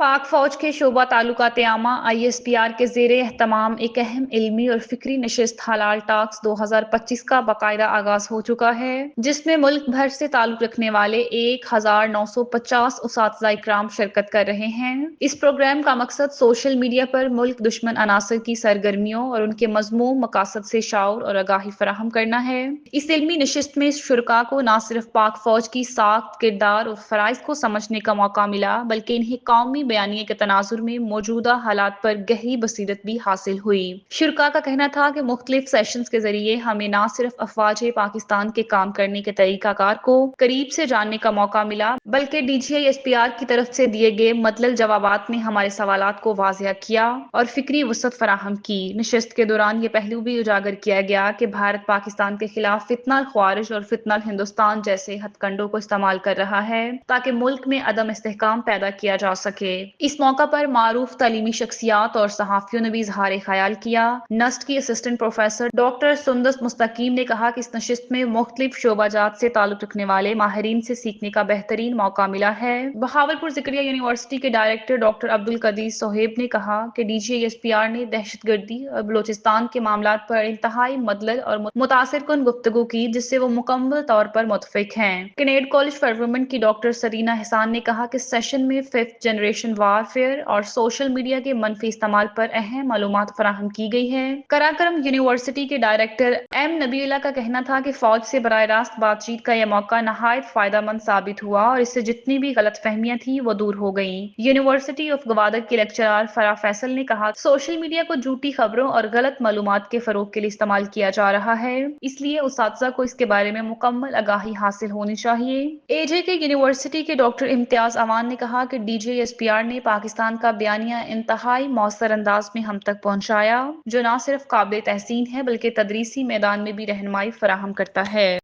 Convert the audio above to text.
पाक फौज के शोबा ताल्लुकात आमा ISPR के ज़ेर एहतमाम एक अहम इल्मी और फ़िक्री नशिस्त हलाल टॉक्स 2025 का बाकायदा आगाज़ हो चुका है, जिसमें मुल्क भर से ताल्लुक रखने वाले 1950 उसातिज़ा इकराम शिरकत कर रहे हैं। इस प्रोग्राम का मकसद सोशल मीडिया पर मुल्क दुश्मन अनासर की सरगर्मियों और उनके मज़मूम मकासद से शाउर और आगाही फराहम करना है। इस इल्मी नशिस्त में शुरका को न सिर्फ पाक फौज की साख्त, किरदार और फ़राइज़ को समझने का मौका मिला, बल्कि इन्हें कौमी बयानिए के तनाजुर में मौजूदा हालात पर गहरी बसीरत भी हासिल हुई। शुरका का कहना था कि मुख्तलिफ सेशंस के जरिए हमें न सिर्फ अफवाज पाकिस्तान के काम करने के तरीकाकार को करीब से जानने का मौका मिला, बल्कि DGISPR की तरफ से दिए गए मतलल जवाबात ने हमारे सवालात को वाज़ेह किया और फिक्री वसअत फराहम की। नशिस्त के दौरान ये पहलू भी उजागर किया गया कि भारत पाकिस्तान के खिलाफ फितनल ख्वारिश और फितनल हिंदुस्तान जैसे हथकंडों को इस्तेमाल कर रहा है ताकि मुल्क में अदम इस्तेहकाम पैदा किया जा सके। इस मौका पर मारूफ तालीमी शख्सियात और सहाफियों ने भी इजहार ख्याल किया। नस्ट की असिस्टेंट प्रोफेसर डॉक्टर सुंदस मुस्तकीम ने कहा कि इस नशिस्त में मुख्तलिफ शोबाजात से ताल्लुक रखने वाले माहिरीन से सीखने का बेहतरीन मौका मिला है। बहावलपुर जिक्रिया यूनिवर्सिटी के डायरेक्टर डॉक्टर अब्दुल कदीर सोहेब ने कहा कि DGISPR ने दहशतगर्दी और बलोचिस्तान के मामलात पर इंतहाई मदलल और मुतासिर कुन गुफ्तगू की, जिससे वो मुकम्मल तौर पर मुतफिक हैं। कैनेड कॉलेज फॉर वुमेन की डॉक्टर सरीना हसान ने कहा कि सेशन में 5th जनरेशन वारफेयर और सोशल मीडिया के मनफी इस्तेमाल पर अहम मालूमात फराहम की गई है। कराकरम यूनिवर्सिटी के डायरेक्टर M नबीला का कहना था कि फौज से बराह रास्त बातचीत का यह मौका नहायत फायदेमंद साबित हुआ और इससे जितनी भी गलत फहमियां थी वो दूर हो गई। यूनिवर्सिटी ऑफ गवादर के लेक्चरार फराह फैसल ने कहा, सोशल मीडिया को झूठी खबरों और गलत मालूमात के फरोग के लिए इस्तेमाल किया जा रहा है, इसलिए उस्तातिज़ा को इसके बारे में मुकम्मल आगाही हासिल होनी चाहिए। AJ के यूनिवर्सिटी के डॉक्टर इम्तियाज अवान ने कहा कि DGISPR ने पाकिस्तान का बयानिया इंतहाई मौसर अंदाज में हम तक पहुंचाया, जो न सिर्फ काबिल तहसीन है बल्कि तदरीसी मैदान में भी रहनुमाई फराहम करता है।